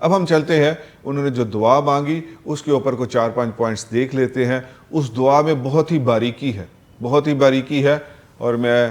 اب ہم چلتے ہیں، انہوں نے جو دعا مانگی اس کے اوپر کو 4-5 پوائنٹس دیکھ لیتے ہیں۔ اس دعا میں بہت ہی باریکی ہے، بہت ہی باریکی ہے، اور میں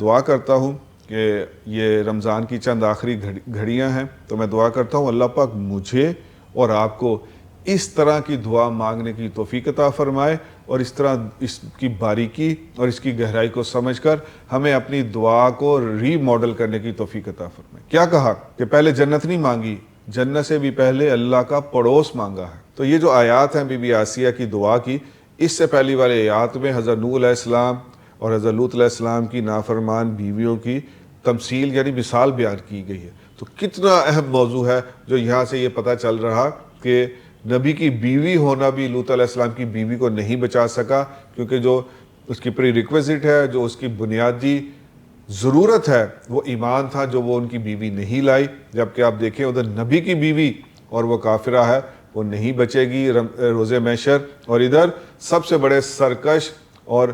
دعا کرتا ہوں کہ یہ رمضان کی چند آخری گھڑیاں ہیں، تو میں دعا کرتا ہوں اللہ پاک مجھے اور آپ کو اس طرح کی دعا مانگنے کی توفیق عطا فرمائے، اور اس طرح اس کی باریکی اور اس کی گہرائی کو سمجھ کر ہمیں اپنی دعا کو ری ماڈل کرنے کی توفیق عطا فرمائے۔ کیا کہا کہ پہلے جنت نہیں مانگی، جنت سے بھی پہلے اللہ کا پڑوس مانگا ہے۔ تو یہ جو آیات ہیں بی بی آسیہ کی دعا کی، اس سے پہلی والے آیات میں حضرت نوح علیہ السلام اور حضرت لوط علیہ السلام کی نافرمان بیویوں کی تمثیل یعنی مثال بیان کی گئی ہے۔ تو کتنا اہم موضوع ہے جو یہاں سے یہ پتہ چل رہا کہ نبی کی بیوی ہونا بھی لوط علیہ السلام کی بیوی کو نہیں بچا سکا، کیونکہ جو اس کی پری ریکویزٹ ہے، جو اس کی بنیادی ضرورت ہے، وہ ایمان تھا، جو وہ ان کی بیوی نہیں لائی۔ جبکہ آپ دیکھیں ادھر نبی کی بیوی اور وہ کافرہ ہے، وہ نہیں بچے گی روز محشر، اور ادھر سب سے بڑے سرکش اور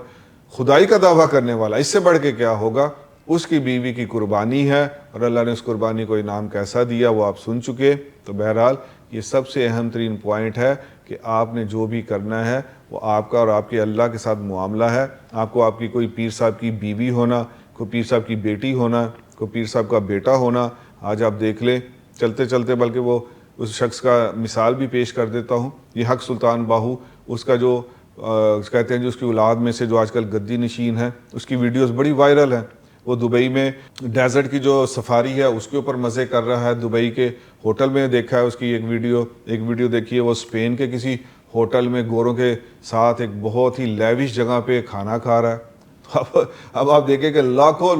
خدائی کا دعویٰ کرنے والا، اس سے بڑھ کے کیا ہوگا، اس کی بیوی کی قربانی ہے، اور اللہ نے اس قربانی کو انعام کیسا دیا وہ آپ سن چکے۔ تو بہرحال یہ سب سے اہم ترین پوائنٹ ہے کہ آپ نے جو بھی کرنا ہے وہ آپ کا اور آپ کے اللہ کے ساتھ معاملہ ہے۔ آپ کو آپ کی کوئی پیر صاحب کی بیوی ہونا، کوئی پیر صاحب کی بیٹی ہونا، کوئی پیر صاحب کا بیٹا ہونا، آج آپ دیکھ لیں چلتے چلتے، بلکہ وہ اس شخص کا مثال بھی پیش کر دیتا ہوں، یہ حق سلطان باہو، اس کا جو کہتے ہیں جو اس کی اولاد میں سے جو آج کل گدی نشین ہے، اس کی ویڈیوز بڑی وائرل ہیں۔ وہ دبئی میں ڈیزرٹ کی جو سفاری ہے اس کے اوپر مزے کر رہا ہے، دبئی کے ہوٹل میں دیکھا ہے اس کی ایک ویڈیو دیکھی ہے، وہ اسپین کے کسی ہوٹل میں گوروں کے ساتھ ایک بہت ہی لیوش جگہ پہ کھانا کھا رہا ہے۔ اب آپ دیکھیں کہ لاکھوں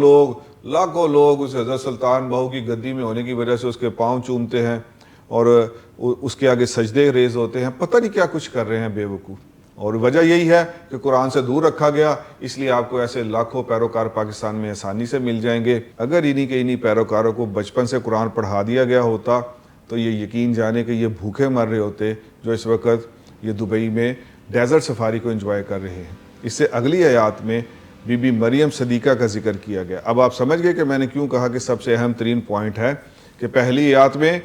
لوگ اس حضرت سلطان بہو کی گدی میں ہونے کی وجہ سے اس کے پاؤں چومتے ہیں اور اس کے آگے سجدے ریز ہوتے ہیں، پتہ نہیں کیا کچھ کر رہے ہیں بے وقوف۔ اور وجہ یہی ہے کہ قرآن سے دور رکھا گیا، اس لیے آپ کو ایسے لاکھوں پیروکار پاکستان میں آسانی سے مل جائیں گے۔ اگر انہی پیروکاروں کو بچپن سے قرآن پڑھا دیا گیا ہوتا تو یہ یقین جانے کہ یہ بھوکے مر رہے ہوتے جو اس وقت یہ دبئی میں ڈیزرٹ سفاری کو انجوائے کر رہے ہیں۔ اس سے اگلی آیات میں بی بی مریم صدیقہ کا ذکر کیا گیا۔ اب آپ سمجھ گئے کہ میں نے کیوں کہا کہ سب سے اہم ترین پوائنٹ ہے کہ پہلی آیات میں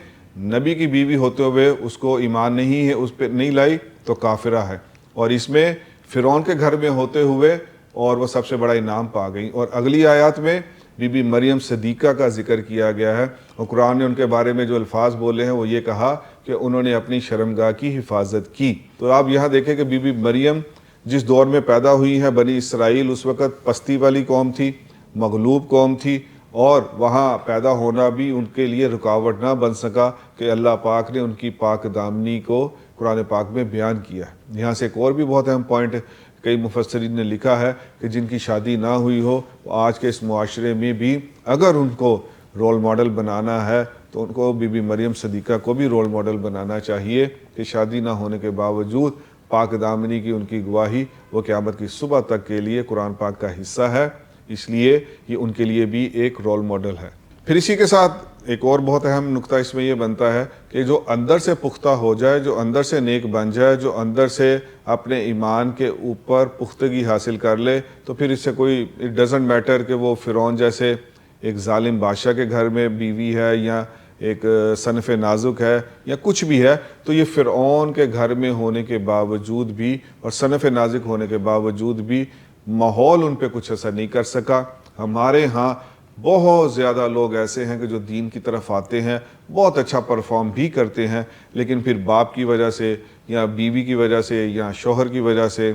نبی کی بیوی ہوتے ہوئے اس کو ایمان نہیں ہے، اس پہ نہیں لائی تو کافرہ ہے، اور اس میں فرعون کے گھر میں ہوتے ہوئے اور وہ سب سے بڑا انعام پا گئی۔ اور اگلی آیات میں بی بی مریم صدیقہ کا ذکر کیا گیا ہے، اور قرآن نے ان کے بارے میں جو الفاظ بولے ہیں وہ یہ کہا کہ انہوں نے اپنی شرمگاہ کی حفاظت کی۔ تو آپ یہاں دیکھیں کہ بی بی مریم جس دور میں پیدا ہوئی ہیں، بنی اسرائیل اس وقت پستی والی قوم تھی، مغلوب قوم تھی، اور وہاں پیدا ہونا بھی ان کے لیے رکاوٹ نہ بن سکا کہ اللہ پاک نے ان کی پاک دامنی کو قرآن پاک میں بیان کیا ہے۔ یہاں سے ایک اور بھی بہت اہم پوائنٹ کئی مفسرین نے لکھا ہے کہ جن کی شادی نہ ہوئی ہو، آج کے اس معاشرے میں بھی اگر ان کو رول ماڈل بنانا ہے تو ان کو بی بی مریم صدیقہ کو بھی رول ماڈل بنانا چاہیے کہ شادی نہ ہونے کے باوجود پاک دامنی کی ان کی گواہی وہ قیامت کی صبح تک کے لیے قرآن پاک کا حصہ ہے، اس لیے یہ ان کے لیے بھی ایک رول ماڈل ہے۔ پھر اسی کے ساتھ ایک اور بہت اہم نقطہ اس میں یہ بنتا ہے کہ جو اندر سے پختہ ہو جائے، جو اندر سے نیک بن جائے، جو اندر سے اپنے ایمان کے اوپر پختگی حاصل کر لے، تو پھر اس سے کوئی اٹ ڈزنٹ میٹر کہ وہ فرعون جیسے ایک ظالم بادشاہ کے گھر میں بیوی ہے یا ایک صنف نازک ہے یا کچھ بھی ہے، تو یہ فرعون کے گھر میں ہونے کے باوجود بھی اور صنف نازک ہونے کے باوجود بھی ماحول ان پہ کچھ اثر نہیں کر سکا۔ ہمارے ہاں بہت زیادہ لوگ ایسے ہیں کہ جو دین کی طرف آتے ہیں، بہت اچھا پرفارم بھی کرتے ہیں، لیکن پھر باپ کی وجہ سے یا بیوی کی وجہ سے یا شوہر کی وجہ سے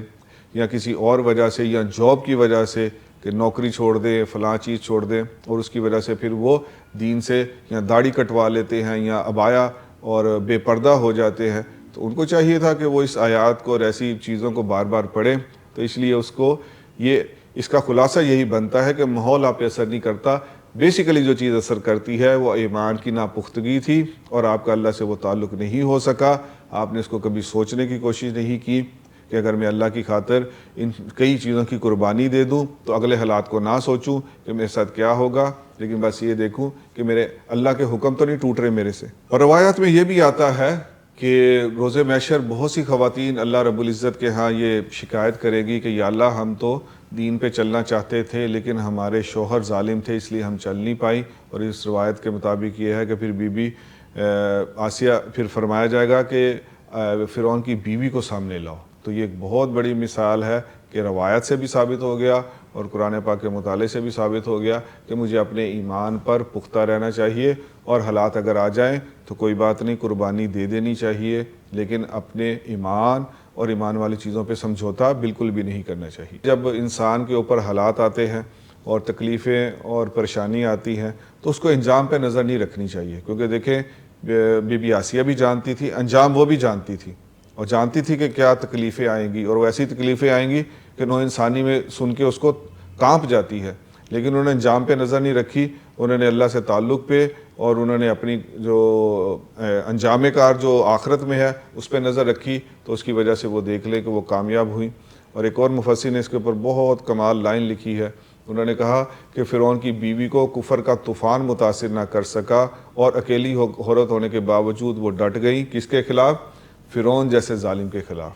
یا کسی اور وجہ سے یا جاب کی وجہ سے کہ نوکری چھوڑ دیں، فلاں چیز چھوڑ دیں، اور اس کی وجہ سے پھر وہ دین سے یا داڑھی کٹوا لیتے ہیں یا عبایا اور بے پردہ ہو جاتے ہیں۔ تو ان کو چاہیے تھا کہ وہ اس آیات کو اور ایسی چیزوں کو بار بار پڑھیں۔ تو اس لیے اس کا خلاصہ یہی بنتا ہے کہ ماحول آپ پہ اثر نہیں کرتا، بیسیکلی جو چیز اثر کرتی ہے وہ ایمان کی ناپختگی تھی، اور آپ کا اللہ سے وہ تعلق نہیں ہو سکا۔ آپ نے اس کو کبھی سوچنے کی کوشش نہیں کی کہ اگر میں اللہ کی خاطر ان کئی چیزوں کی قربانی دے دوں تو اگلے حالات کو نہ سوچوں کہ میرے ساتھ کیا ہوگا، لیکن بس یہ دیکھوں کہ میرے اللہ کے حکم تو نہیں ٹوٹ رہے میرے سے۔ اور روایات میں یہ بھی آتا ہے کہ روز محشر بہت سی خواتین اللہ رب العزت کے ہاں یہ شکایت کرے گی کہ یا اللہ ہم تو دین پہ چلنا چاہتے تھے لیکن ہمارے شوہر ظالم تھے اس لیے ہم چل نہیں پائی، اور اس روایت کے مطابق یہ ہے کہ پھر بی بی آسیہ پھر فرمایا جائے گا کہ فرعون کی بیوی کو سامنے لاؤ. تو یہ ایک بہت بڑی مثال ہے کہ روایت سے بھی ثابت ہو گیا اور قرآن پاک کے مطالعے سے بھی ثابت ہو گیا کہ مجھے اپنے ایمان پر پختہ رہنا چاہیے، اور حالات اگر آ جائیں تو کوئی بات نہیں، قربانی دے دینی چاہیے، لیکن اپنے ایمان اور ایمان والی چیزوں پہ سمجھوتا بالکل بھی نہیں کرنا چاہیے. جب انسان کے اوپر حالات آتے ہیں اور تکلیفیں اور پریشانی آتی ہیں تو اس کو انجام پہ نظر نہیں رکھنی چاہیے، کیونکہ دیکھیں بی بی آسیہ بھی جانتی تھی، انجام وہ بھی جانتی تھی، اور جانتی تھی کہ کیا تکلیفیں آئیں گی، اور ویسی تکلیفیں آئیں گی کہ نو انسانی میں سن کے اس کو کانپ جاتی ہے، لیکن انہوں نے انجام پہ نظر نہیں رکھی، انہوں نے اللہ سے تعلق پہ اور انہوں نے اپنی جو انجام کار جو آخرت میں ہے اس پہ نظر رکھی، تو اس کی وجہ سے وہ دیکھ لے کہ وہ کامیاب ہوئی. اور ایک اور مفسر نے اس کے اوپر بہت کمال لائن لکھی ہے، انہوں نے کہا کہ فرعون کی بیوی کو کفر کا طوفان متاثر نہ کر سکا، اور اکیلی عورت ہونے کے باوجود وہ ڈٹ گئی کس کے خلاف؟ فرعون جیسے ظالم کے خلاف.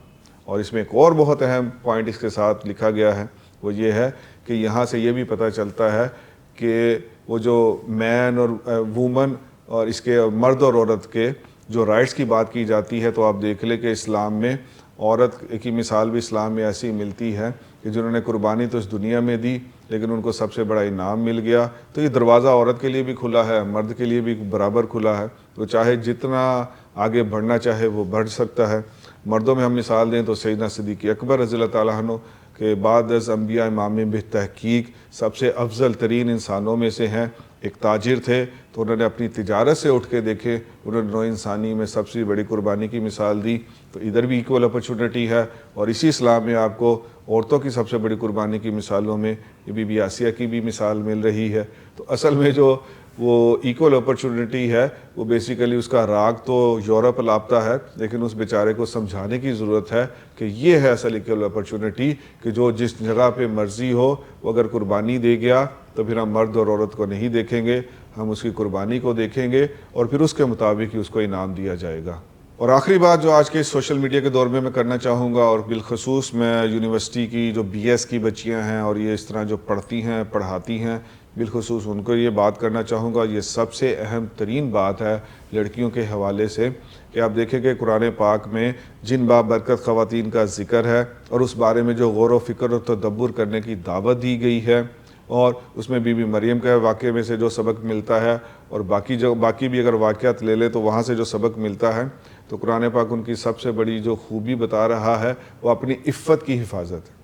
اور اس میں ایک اور بہت اہم پوائنٹ اس کے ساتھ لکھا گیا ہے، وہ یہ ہے کہ یہاں سے یہ بھی پتہ چلتا ہے کہ وہ جو مین اور وومن اور اس کے مرد اور عورت کے جو رائٹس کی بات کی جاتی ہے، تو آپ دیکھ لیں کہ اسلام میں عورت کی مثال بھی اسلام میں ایسی ملتی ہے کہ جنہوں نے قربانی تو اس دنیا میں دی لیکن ان کو سب سے بڑا انعام مل گیا. تو یہ دروازہ عورت کے لیے بھی کھلا ہے، مرد کے لیے بھی برابر کھلا ہے، تو چاہے جتنا آگے بڑھنا چاہے وہ بڑھ سکتا ہے. مردوں میں ہم مثال دیں تو سیدنا صدیق اکبر رضی اللہ تعالیٰ عنہ کے بعد از انبیاء امام بتحقیق سب سے افضل ترین انسانوں میں سے ہیں. ایک تاجر تھے تو انہوں نے اپنی تجارت سے اٹھ کے دیکھے، انہوں نے نو انسانی میں سب سے بڑی قربانی کی مثال دی. تو ادھر بھی ایکول اپرچونٹی ہے، اور اسی اسلام میں آپ کو عورتوں کی سب سے بڑی قربانی کی مثالوں میں بی بی آسیہ کی بھی مثال مل رہی ہے. تو اصل میں جو وہ ایکول اپرچونٹی ہے وہ بیسیکلی اس کا راگ تو یورپ لاپتا ہے، لیکن اس بیچارے کو سمجھانے کی ضرورت ہے کہ یہ ہے اصل ایکول اپرچونٹی کہ جو جس جگہ پہ مرضی ہو وہ اگر قربانی دے گیا تو پھر ہم مرد اور عورت کو نہیں دیکھیں گے، ہم اس کی قربانی کو دیکھیں گے اور پھر اس کے مطابق ہی اس کو انعام دیا جائے گا. اور آخری بات جو آج کے سوشل میڈیا کے دور میں کرنا چاہوں گا، اور بالخصوص میں یونیورسٹی کی جو بی ایس کی بچیاں ہیں اور یہ اس طرح جو پڑھتی ہیں پڑھاتی ہیں، بالخصوص ان کو یہ بات کرنا چاہوں گا. یہ سب سے اہم ترین بات ہے لڑکیوں کے حوالے سے کہ آپ دیکھیں کہ قرآن پاک میں جن بابرکت خواتین کا ذکر ہے اور اس بارے میں جو غور و فکر اور تدبر کرنے کی دعوت دی گئی ہے، اور اس میں بی بی مریم کے واقعے میں سے جو سبق ملتا ہے اور باقی بھی اگر واقعات لے لیں تو وہاں سے جو سبق ملتا ہے، تو قرآن پاک ان کی سب سے بڑی جو خوبی بتا رہا ہے وہ اپنی عفت کی حفاظت ہے،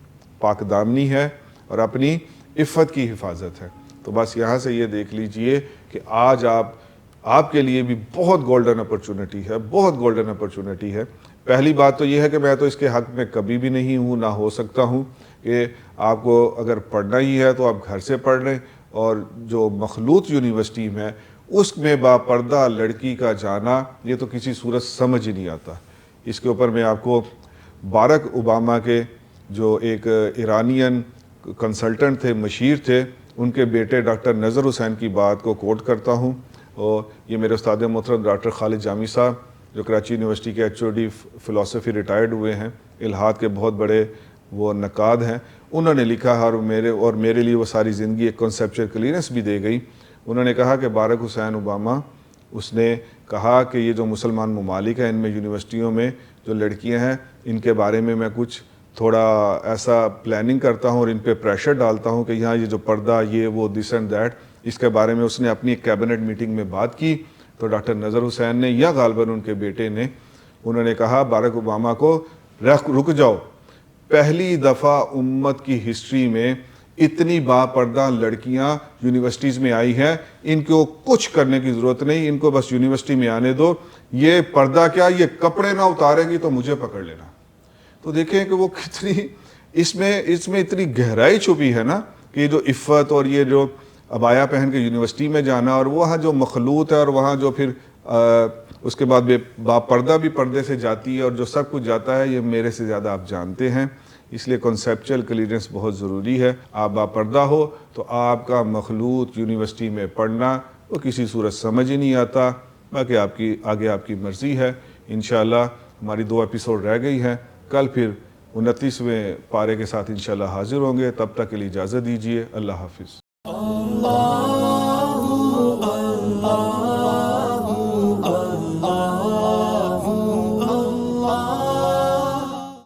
پاک دامنی ہے اور اپنی عفت کی حفاظت ہے. تو بس یہاں سے یہ دیکھ لیجئے کہ آج آپ کے لیے بھی بہت گولڈن اپرچونٹی ہے، بہت گولڈن اپرچونٹی ہے. پہلی بات تو یہ ہے کہ میں تو اس کے حق میں کبھی بھی نہیں ہوں، نہ ہو سکتا ہوں کہ آپ کو اگر پڑھنا ہی ہے تو آپ گھر سے پڑھ لیں. اور جو مخلوط یونیورسٹی میں اس میں باپردہ لڑکی کا جانا یہ تو کسی صورت سمجھ ہی نہیں آتا. اس کے اوپر میں آپ کو باراک اوباما کے جو ایک ایرانین کنسلٹنٹ تھے، مشیر تھے، ان کے بیٹے ڈاکٹر نظر حسین کی بات کو کوٹ کرتا ہوں. اور یہ میرے استاد محترم ڈاکٹر خالد جامی صاحب جو کراچی یونیورسٹی کے H O D philosophy retired ہوئے ہیں، الہاد کے بہت بڑے وہ نقاد ہیں، انہوں نے لکھا ہے اور میرے لیے وہ ساری زندگی ایک کنسیپچل کلیئرنس بھی دے گئی. انہوں نے کہا کہ باراک حسین اوباما اس نے کہا کہ یہ جو مسلمان ممالک ہیں ان میں یونیورسٹیوں میں جو لڑکیاں ہیں ان کے بارے میں کچھ تھوڑا ایسا پلاننگ کرتا ہوں اور ان پہ پریشر ڈالتا ہوں کہ یہاں یہ جو پردہ یہ وہ دس اینڈ دیٹ، اس کے بارے میں اس نے اپنی ایک کیبنٹ میٹنگ میں بات کی. تو ڈاکٹر نظر حسین نے یا غالباً ان کے بیٹے نے انہوں نے کہا باراک اوباما کو رک جاؤ، پہلی دفعہ امت کی ہسٹری میں اتنی باپردہ لڑکیاں یونیورسٹیز میں آئی ہیں، ان کو کچھ کرنے کی ضرورت نہیں، ان کو بس یونیورسٹی میں آنے دو، یہ پردہ کیا یہ کپڑے نہ اتاریں گی تو مجھے پکڑ لینا. تو دیکھیں کہ وہ کتنی اس میں اتنی گہرائی چھپی ہے نا کہ یہ جو عفت اور یہ جو عبایا پہن کے یونیورسٹی میں جانا اور وہاں جو مخلوط ہے اور وہاں جو پھر اس کے بعد باپردہ بھی پردے سے جاتی ہے اور جو سب کچھ جاتا ہے، یہ میرے سے زیادہ آپ جانتے ہیں. اس لیے کنسیپچل کلیئرنس بہت ضروری ہے. آپ باپردہ ہو تو آپ کا مخلوط یونیورسٹی میں پڑھنا وہ کسی صورت سمجھ ہی نہیں آتا. باقی آگے آپ کی مرضی ہے. انشاءاللہ ہماری 2 ایپیسوڈ رہ گئی ہیں، کل پھر 29ویں پارے کے ساتھ انشاءاللہ حاضر ہوں گے. تب تک کے لیے اجازت دیجیے. اللہ حافظ.